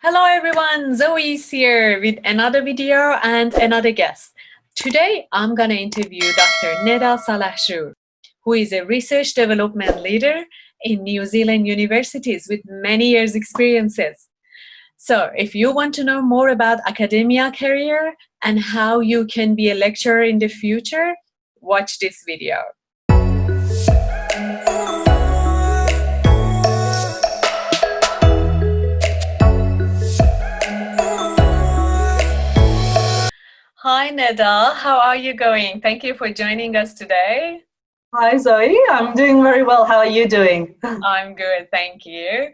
Hello everyone, Zoe is here with another video and another guest. Today I'm gonna interview Dr. Neda Salahshur, who is a research development leader in New Zealand universities with many years experiences. So if you want to know more about academia career and how you can be a lecturer in the future, watch this video. Hi Neda, how are you going? Thank you for joining us today. Hi Zoe, I'm doing very well. How are you doing? I'm good, thank you.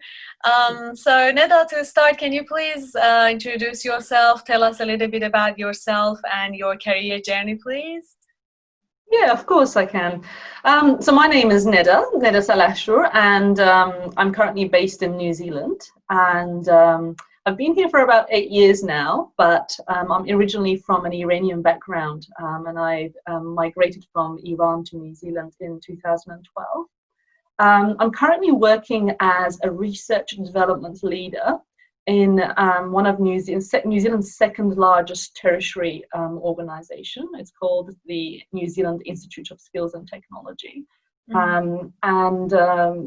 So Neda, to start, can you please introduce yourself, tell us a little bit about yourself and your career journey, please? Yeah, of course I can. So my name is Neda Salahshur, and I'm currently based in New Zealand. And I've been here for about 8 years now, but I'm originally from an Iranian background, and I migrated from Iran to New Zealand in 2012. I'm currently working as a research and development leader in one of New Zealand's second largest tertiary organisation. It's called the New Zealand Institute of Skills and Technology.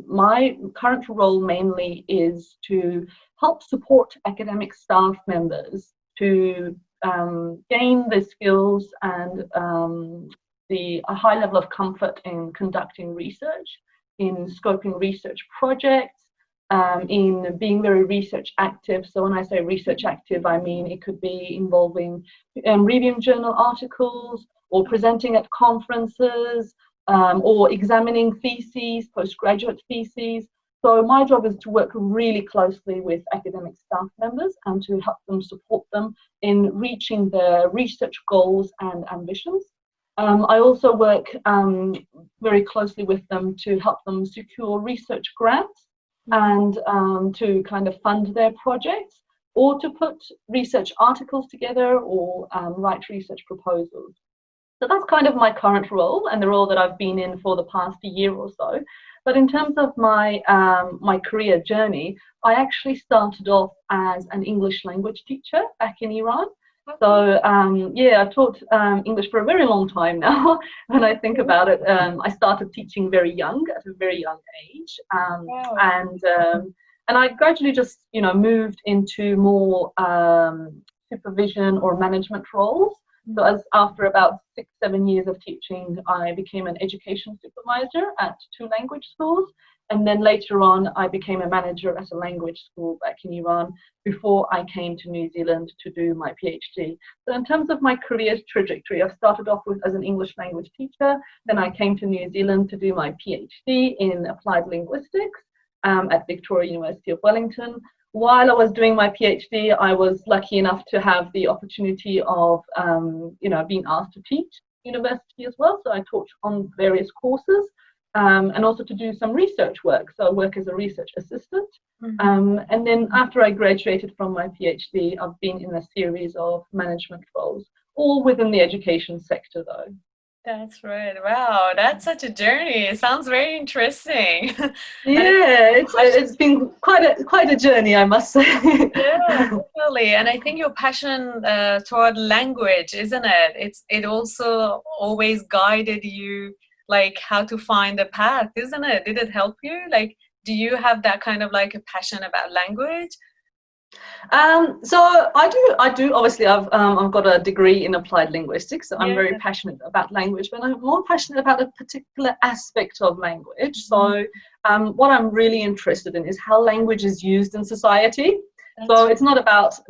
My current role mainly is to help support academic staff members to gain the skills and a high level of comfort in conducting research, in scoping research projects, in being very research active. So when I say research active, I mean it could be involving reviewing journal articles or presenting at conferences or examining theses, postgraduate theses. So my job is to work really closely with academic staff members and to help them, support them in reaching their research goals and ambitions. I also work very closely with them to help them secure research grants and to kind of fund their projects, or to put research articles together, or write research proposals. So that's kind of my current role and the role that I've been in for the past year or so. But in terms of my my career journey, I actually started off as an English language teacher back in Iran. So yeah, I've taught English for a very long time now. When I think about it, I started teaching very young, at a very young age, and I gradually just moved into more supervision or management roles. So after about 6-7 years of teaching, I became an education supervisor at 2 language schools. And then later on, I became a manager at a language school back in Iran before I came to New Zealand to do my PhD. So in terms of my career trajectory, I started off as an English language teacher. Then I came to New Zealand to do my PhD in applied linguistics at Victoria University of Wellington. While I was doing my PhD, I was lucky enough to have the opportunity of being asked to teach university as well. So I taught on various courses. And also to do some research work. So I work as a research assistant. And then after I graduated from my PhD, I've been in a series of management roles, all within the education sector though. That's right. Wow, that's such a journey. It sounds very interesting. Yeah, it's been quite a journey, I must say. Yeah, definitely. And I think your passion toward language, isn't it? It also always guided you, like how to find a path, isn't it? Did it help you? Like, do you have that kind of like a passion about language? So I do. Obviously, I've got a degree in applied linguistics, so I'm very passionate about language, but I'm more passionate about a particular aspect of language. So what I'm really interested in is how language is used in society. So it's not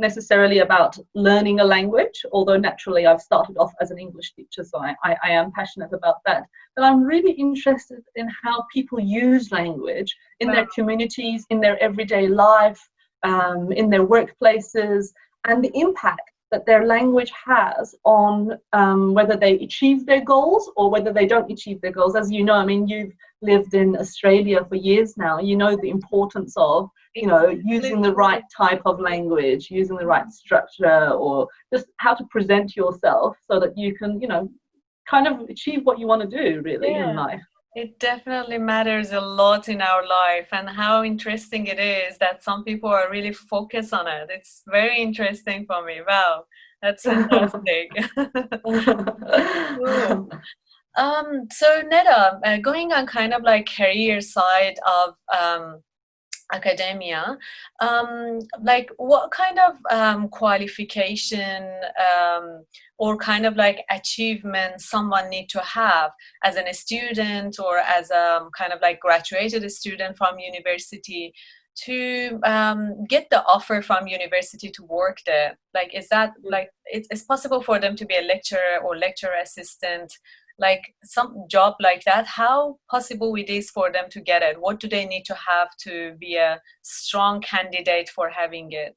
necessarily about learning a language, although naturally I've started off as an English teacher, so I am passionate about that. But I'm really interested in how people use language in their communities, in their everyday life, in their workplaces, and the impact that their language has on whether they achieve their goals or whether they don't achieve their goals. As you know, I mean, you've lived in Australia for years now. You know the importance of using the right type of language, using the right structure, or just how to present yourself so that you can kind of achieve what you want to do really in life. It definitely matters a lot in our life, and how interesting it is that some people are really focused on it. It's very interesting for me. Wow, that's fantastic. Cool. So Neda, going on kind of like career side of academia, like what kind of qualification or kind of like achievement someone need to have as a student or as a kind of like graduated student from university to get the offer from university to work there? Like, is that like it's possible for them to be a lecturer or lecturer assistant, like some job like that? How possible it is for them to get it? What do they need to have to be a strong candidate for having it?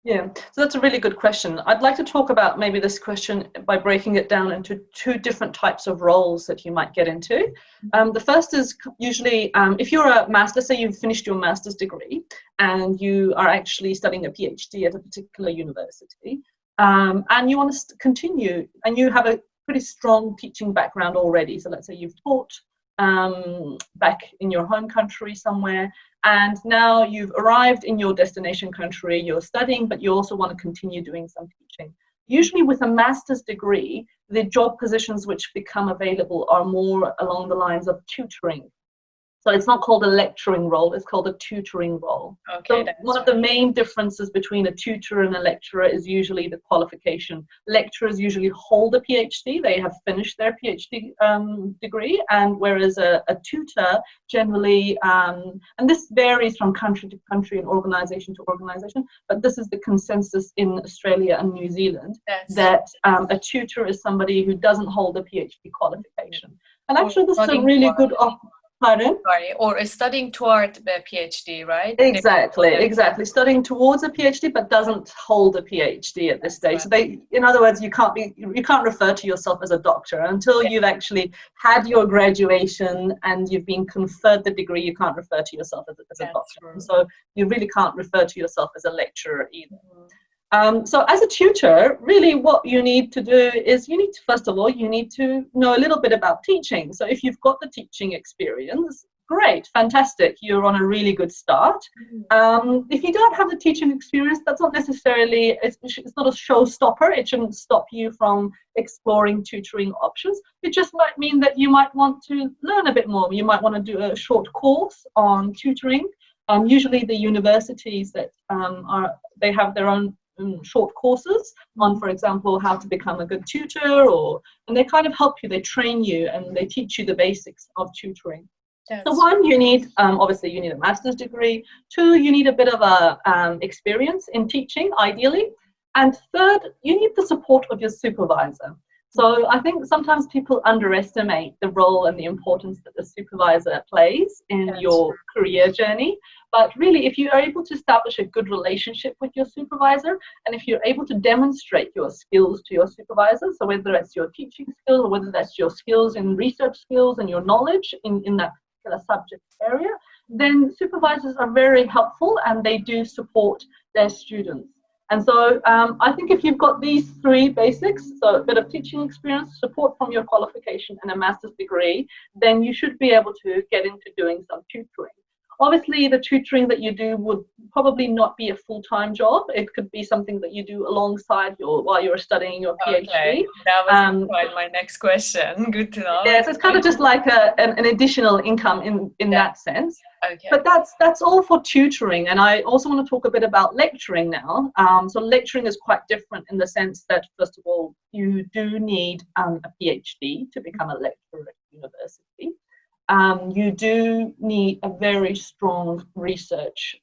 Yeah, so that's a really good question. I'd like to talk about maybe this question by breaking it down into two different types of roles that you might get into. The first is usually if you're a master, say you've finished your master's degree and you are actually studying a PhD at a particular university, and you want to continue, and you have a pretty strong teaching background already. So let's say you've taught back in your home country somewhere, and now you've arrived in your destination country, you're studying, but you also want to continue doing some teaching. Usually with a master's degree, the job positions which become available are more along the lines of tutoring. So it's not called a lecturing role, it's called a tutoring role. Okay, So one of the main differences between a tutor and a lecturer is usually the qualification. Lecturers usually hold a PhD, they have finished their PhD degree, and whereas a tutor generally, and this varies from country to country and organization to organization, but this is the consensus in Australia and New Zealand, that a tutor is somebody who doesn't hold a PhD qualification. And actually this is a really good pardon? Sorry, or studying toward the PhD, right? Exactly. Studying towards a PhD, but doesn't hold a PhD at this stage. So they, in other words, you can't refer to yourself as a doctor until you've actually had your graduation and you've been conferred the degree. You can't refer to yourself as a doctor. And so you really can't refer to yourself as a lecturer either. So as a tutor, really what you need to do is first of all, you need to know a little bit about teaching. So if you've got the teaching experience, great, fantastic, you're on a really good start. If you don't have the teaching experience, that's not necessarily, it's not a showstopper. It shouldn't stop you from exploring tutoring options. It just might mean that you might want to learn a bit more. You might want to do a short course on tutoring. Usually the universities that they have their own short courses on, for example, how to become a good tutor, and they kind of help you, they train you, and they teach you the basics of tutoring. So one, you need, obviously you need a master's degree. Two, you need a bit of a experience in teaching, ideally. And third, you need the support of your supervisor. So I think sometimes people underestimate the role and the importance that the supervisor plays in your career journey. But really, if you are able to establish a good relationship with your supervisor, and if you're able to demonstrate your skills to your supervisor, so whether that's your teaching skills or whether that's your skills in research skills and your knowledge in that particular subject area, then supervisors are very helpful and they do support their students. And so I think if you've got these three basics, so a bit of teaching experience, support from your qualification, and a master's degree, then you should be able to get into doing some tutoring. Obviously, the tutoring that you do would probably not be a full-time job. It could be something that you do alongside while you're studying your PhD. Okay, that was quite my next question. Good to know. Yeah, so it's kind of just like an additional income in that sense. Okay. But that's all for tutoring. And I also want to talk a bit about lecturing now. So lecturing is quite different in the sense that, first of all, you do need a PhD to become a lecturer at university. You do need a very strong research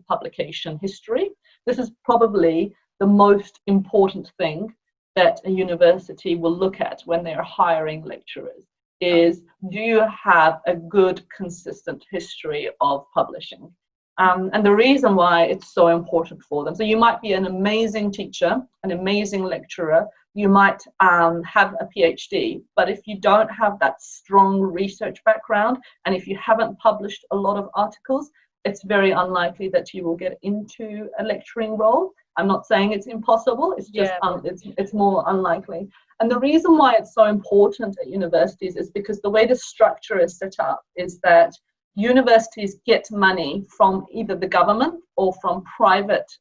publication history. This is probably the most important thing that a university will look at when they're hiring lecturers, is do you have a good, consistent history of publishing? And the reason why it's so important for them. So you might be an amazing teacher, an amazing lecturer, you might have a PhD, but if you don't have that strong research background, and if you haven't published a lot of articles, it's very unlikely that you will get into a lecturing role. I'm not saying it's impossible, it's just Yeah. it's more unlikely. And the reason why it's so important at universities is because the way the structure is set up is that universities get money from either the government or from private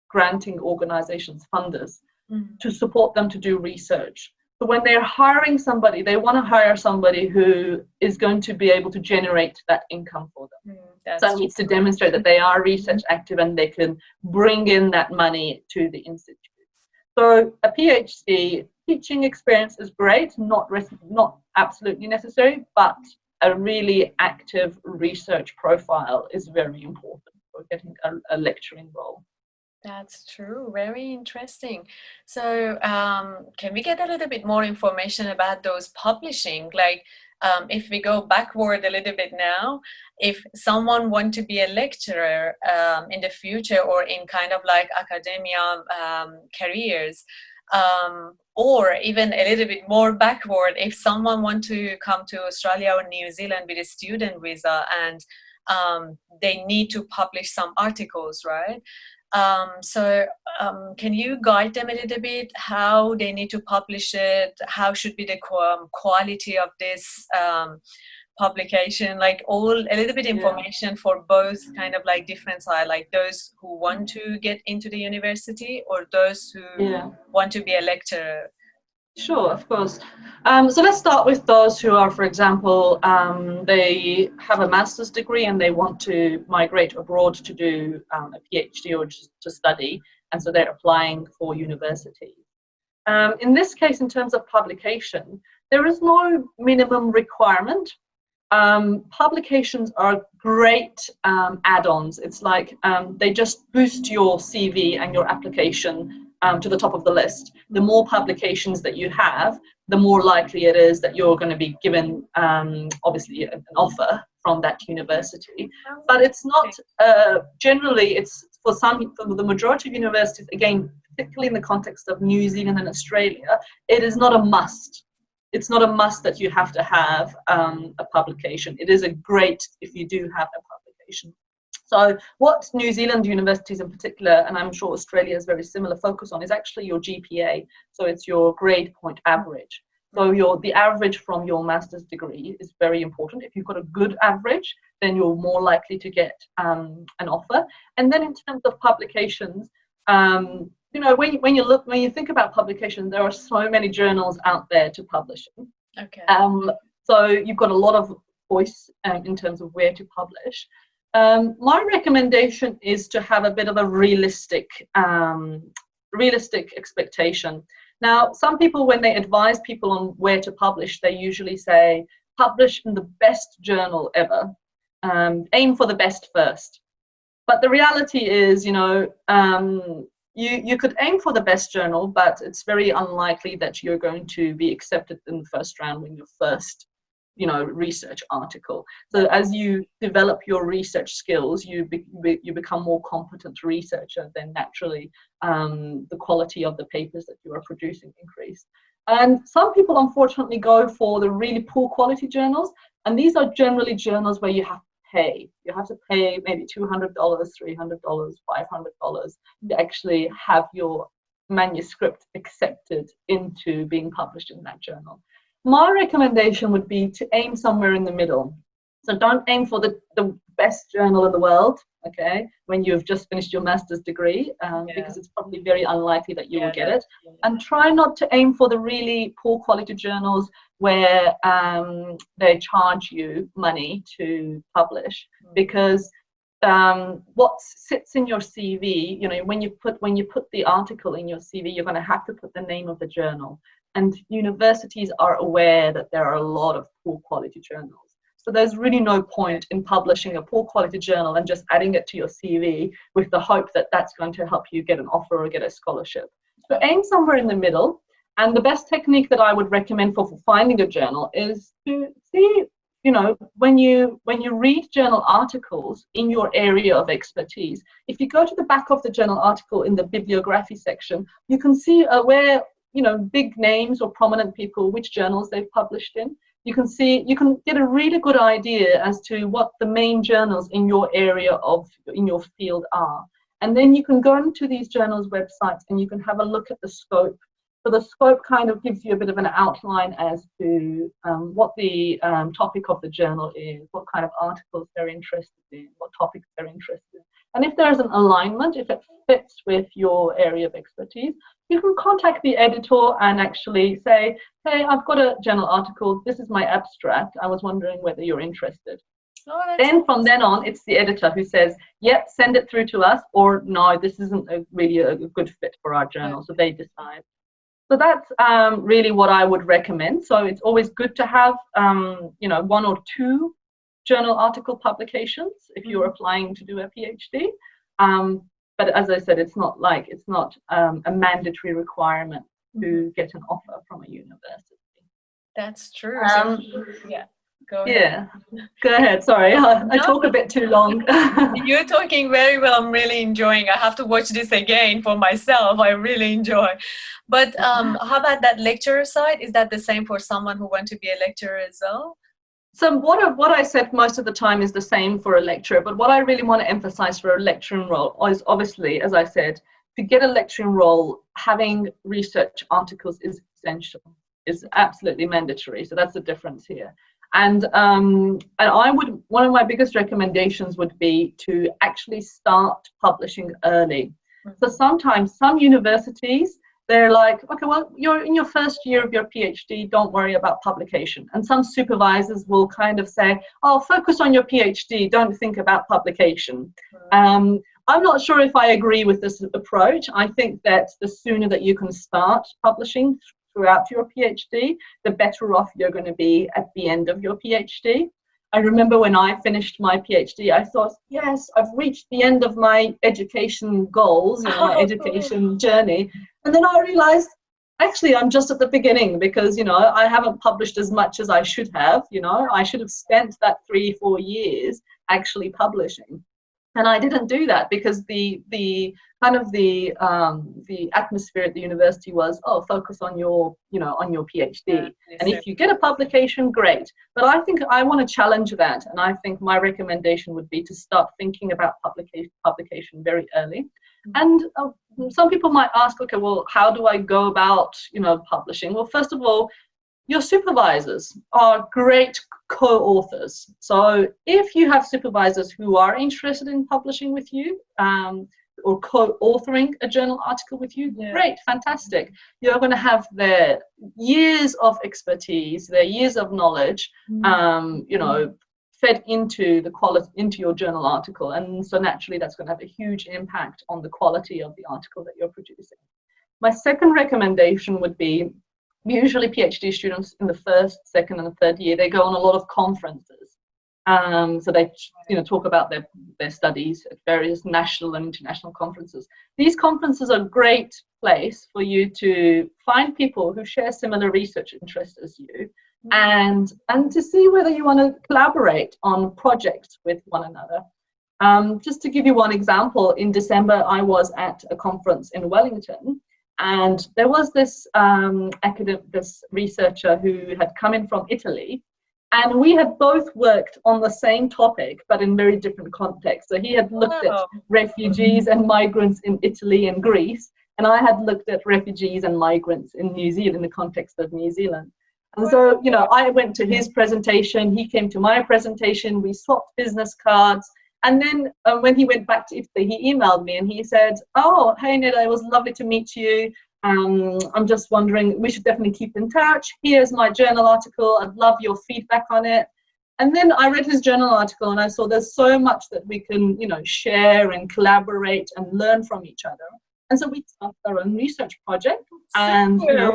granting organizations, funders, to support them to do research. So when they're hiring somebody, they want to hire somebody who is going to be able to generate that income for them. So it needs to demonstrate that they are research active and they can bring in that money to the institute. So a PhD teaching experience is great, not absolutely necessary, but a really active research profile is very important for getting a lecturing role. That's true. Very interesting. So, can we get a little bit more information about those publishing? Like, if we go backward a little bit now, if someone want to be a lecturer in the future or in kind of like academia careers, or even a little bit more backward, if someone want to come to Australia or New Zealand with a student visa and they need to publish some articles, right? Can you guide them a little bit how they need to publish it? How should be the quality of this publication? Like a little bit information for both kind of like different side, like those who want to get into the university or those who want to be a lecturer. Sure, of course. So let's start with those who are, for example, they have a master's degree and they want to migrate abroad to do a PhD or just to study, and so they're applying for university. In this case, in terms of publication, there is no minimum requirement. Publications are great add-ons. It's like they just boost your CV and your application to the top of the list. The more publications that you have, the more likely it is that you're going to be given, obviously, an offer from that university. But it's not, generally, it's for the majority of universities, again, particularly in the context of New Zealand and Australia, it is not a must. It's not a must that you have to have a publication. It is a great if you do have a publication. So what New Zealand universities in particular, and I'm sure Australia is very similar, focus on is actually your GPA. So it's your grade point average. So the average from your master's degree is very important. If you've got a good average, then you're more likely to get an offer. And then in terms of publications, you know, when you think about publication, there are so many journals out there to publish in. Okay. So you've got a lot of choice in terms of where to publish. My recommendation is to have a bit of a realistic expectation. Now, some people, when they advise people on where to publish, they usually say, publish in the best journal ever. Aim for the best first. But the reality is, you know, you could aim for the best journal, but it's very unlikely that you're going to be accepted in the first round when your first, you know, research article. So as you develop your research skills, you become more competent researcher, then naturally the quality of the papers that you are producing increase. And some people unfortunately go for the really poor quality journals, and these are generally journals where you have to pay. You have to pay maybe $200, $300, $500 to actually have your manuscript accepted into being published in that journal. My recommendation would be to aim somewhere in the middle. So don't aim for the best journal in the world, okay, when you've just finished your master's degree, because it's probably very unlikely that you will get it. And try not to aim for the really poor quality journals where they charge you money to publish, because what sits in your CV, you know, when you put the article in your CV, you're going to have to put the name of the journal. And universities are aware that there are a lot of poor quality journals. So there's really no point in publishing a poor quality journal and just adding it to your CV with the hope that that's going to help you get an offer or get a scholarship. So aim somewhere in the middle. And the best technique that I would recommend for finding a journal is to see, you know, when you read journal articles in your area of expertise, if you go to the back of the journal article in the bibliography section, you can see where, you know, big names or prominent people, which journals they've published in. You can get a really good idea as to what the main journals in your area in your field are. And then you can go into these journals' websites and you can have a look at the scope. So the scope kind of gives you a bit of an outline as to what the topic of the journal is, what kind of articles they're interested in, what topics they're interested in. And if there's an alignment, if it fits with your area of expertise, you can contact the editor and actually say, hey, I've got a journal article, this is my abstract, I was wondering whether you're interested. Then from then on, it's the editor who says, yep, send it through to us, or no, this isn't really a good fit for our journal, so they decide. So that's really what I would recommend. So it's always good to have, you know, 1 or 2 journal article publications if you're applying to do a PhD. But as I said, it's not a mandatory requirement to get an offer from a university. That's true. So, yeah. Go ahead. Yeah, go ahead. Sorry, I talk a bit too long. You're talking very well. I'm really enjoying. I have to watch this again for myself. I really enjoy. But how about that lecturer side? Is that the same for someone who wants to be a lecturer as well? So what I said most of the time is the same for a lecturer, but what I really want to emphasize for a lecturing role is obviously, as I said, to get a lecturing role, having research articles is essential, is absolutely mandatory. So that's the difference here. And one of my biggest recommendations would be to actually start publishing early. So sometimes some universities, they're like, okay, well, you're in your first year of your PhD, don't worry about publication. And some supervisors will kind of say, oh, focus on your PhD, don't think about publication. I'm not sure if I agree with this approach. I think that the sooner that you can start publishing throughout your PhD, the better off you're going to be at the end of your PhD. I remember when I finished my PhD, I thought, yes, I've reached the end of my education goals, you know, my education journey. And then I realized, actually, I'm just at the beginning because, you know, I haven't published as much as I should have. You know, I should have spent that 3-4 years actually publishing. And I didn't do that because the atmosphere at the university was, oh, focus on your, you know, on your PhD. And if you get a publication, great. But I think I want to challenge that. And I think my recommendation would be to start thinking about publication very early. And some people might ask, okay, well, how do I go about, you know, publishing? Well, first of all, your supervisors are great co-authors. So if you have supervisors who are interested in publishing with you or co-authoring a journal article with you, great, fantastic. You're going to have their years of expertise, their years of knowledge, you know, fed into the quality, into your journal article. And so naturally that's going to have a huge impact on the quality of the article that you're producing. My second recommendation would be, usually PhD students in the first, second, and third year, they go on a lot of conferences. So they, you know, talk about their studies at various national and international conferences. These conferences are a great place for you to find people who share similar research interests as you, and to see whether you want to collaborate on projects with one another. Just to give you one example, in December I was at a conference in Wellington. And there was this this researcher who had come in from Italy, and we had both worked on the same topic, but in very different contexts. So he had looked at refugees and migrants in Italy and Greece, and I had looked at refugees and migrants in New Zealand, in the context of New Zealand. And so, you know, I went to his presentation, he came to my presentation, we swapped business cards. And then when he went back to Italy, he emailed me and he said, oh, hey, Neda, it was lovely to meet you. I'm just wondering, we should definitely keep in touch. Here's my journal article. I'd love your feedback on it. And then I read his journal article and I saw there's so much that we can, you know, share and collaborate and learn from each other. And so we started our own research project, and you know,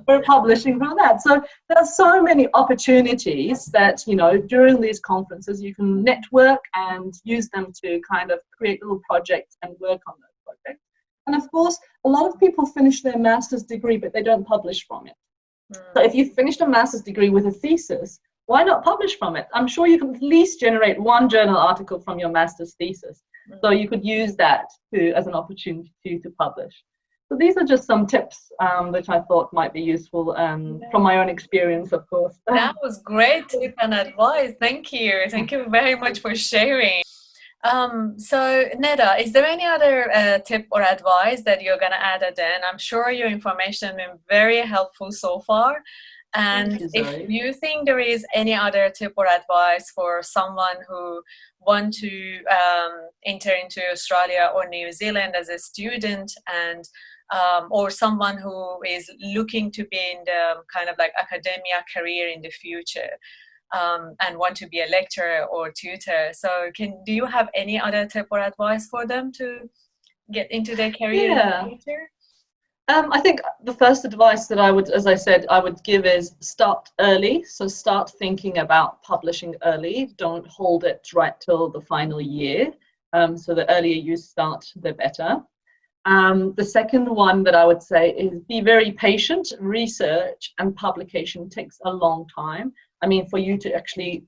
we're publishing from that. So there are so many opportunities that, you know, during these conferences you can network and use them to kind of create little projects and work on those projects. And of course, a lot of people finish their master's degree, but they don't publish from it. So if you finished a master's degree with a thesis, why not publish from it? I'm sure you can at least generate one journal article from your master's thesis. So you could use that as an opportunity to publish. So these are just some tips which I thought might be useful from my own experience, of course. That was great tip and advice. Thank you. Thank you very much for sharing. So Neda, is there any other tip or advice that you're going to add at the end? I'm sure your information has been very helpful so far. And if you think there is any other tip or advice for someone who want to enter into Australia or New Zealand as a student, and or someone who is looking to be in the kind of like academia career in the future, and want to be a lecturer or tutor. So do you have any other tip or advice for them to get into their career in the future? I think the first advice that I would, as I said, I would give is start early. So start thinking about publishing early. Don't hold it right till the final year. So the earlier you start, the better. The second one that I would say is be very patient. Research and publication takes a long time. I mean, for you to actually,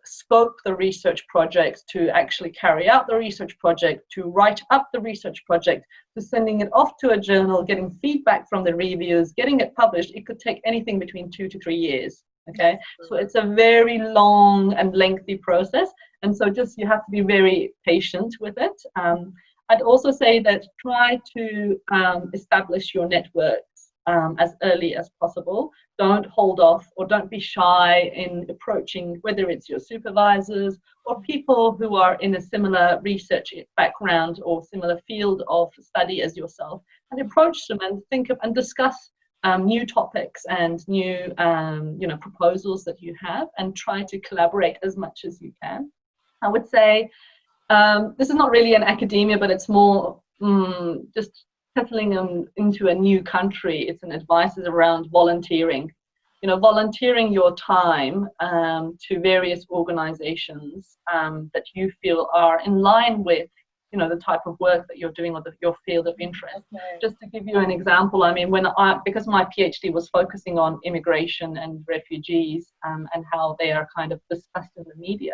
scope the research project, to actually carry out the research project, to write up the research project, to sending it off to a journal, getting feedback from the reviewers, getting it published, it could take anything between 2 to 3 years. Okay, so it's a very long and lengthy process, and so just you have to be very patient with it. I'd also say that try to establish your networks as early as possible. Don't hold off, or don't be shy in approaching, whether it's your supervisors or people who are in a similar research background or similar field of study as yourself, and approach them and think of and discuss new topics and new proposals that you have, and try to collaborate as much as you can. I would say this is not really an academia, but it's more just settling into a new country. It's an advice around volunteering. Volunteering your time to various organizations that you feel are in line with the type of work that you're doing, or your field of interest. Okay. Just to give you an example, I mean, because my PhD was focusing on immigration and refugees and how they are kind of discussed in the media,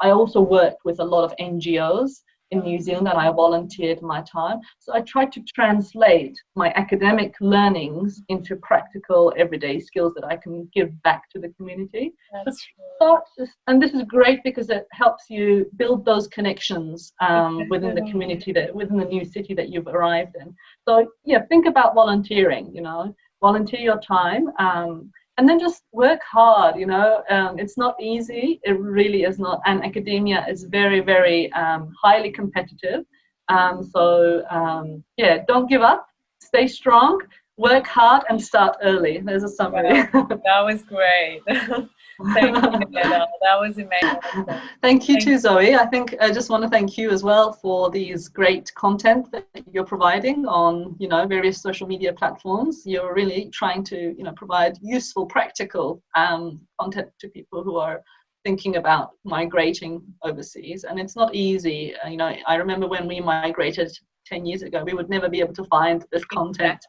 I also worked with a lot of NGOs in New Zealand, and I volunteered my time. So I tried to translate my academic learnings into practical everyday skills that I can give back to the community. And this is great because it helps you build those connections within the community, within the new city that you've arrived in. So yeah, think about volunteering, volunteer your time. And then just work hard, it's not easy. It really is not. And academia is very, very highly competitive. Yeah, don't give up, stay strong, work hard, and start early. There's a summary. Wow, that was great. Thank you, Neda. That was amazing. Thank you too, Zoe. I think I just want to thank you as well for these great content that you're providing on, various social media platforms. You're really trying to, provide useful, practical content to people who are thinking about migrating overseas. And it's not easy. I remember when we migrated 10 years ago, we would never be able to find this content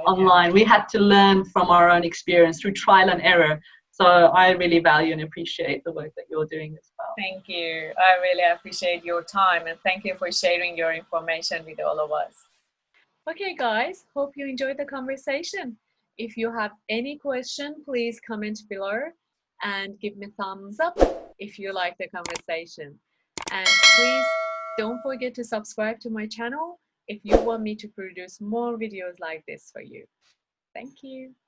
online. Yeah. We had to learn from our own experience through trial and error. So I really value and appreciate the work that you're doing as well. Thank you. I really appreciate your time, and thank you for sharing your information with all of us. Okay, guys, hope you enjoyed the conversation. If you have any question, please comment below and give me thumbs up if you like the conversation. And please don't forget to subscribe to my channel if you want me to produce more videos like this for you. Thank you.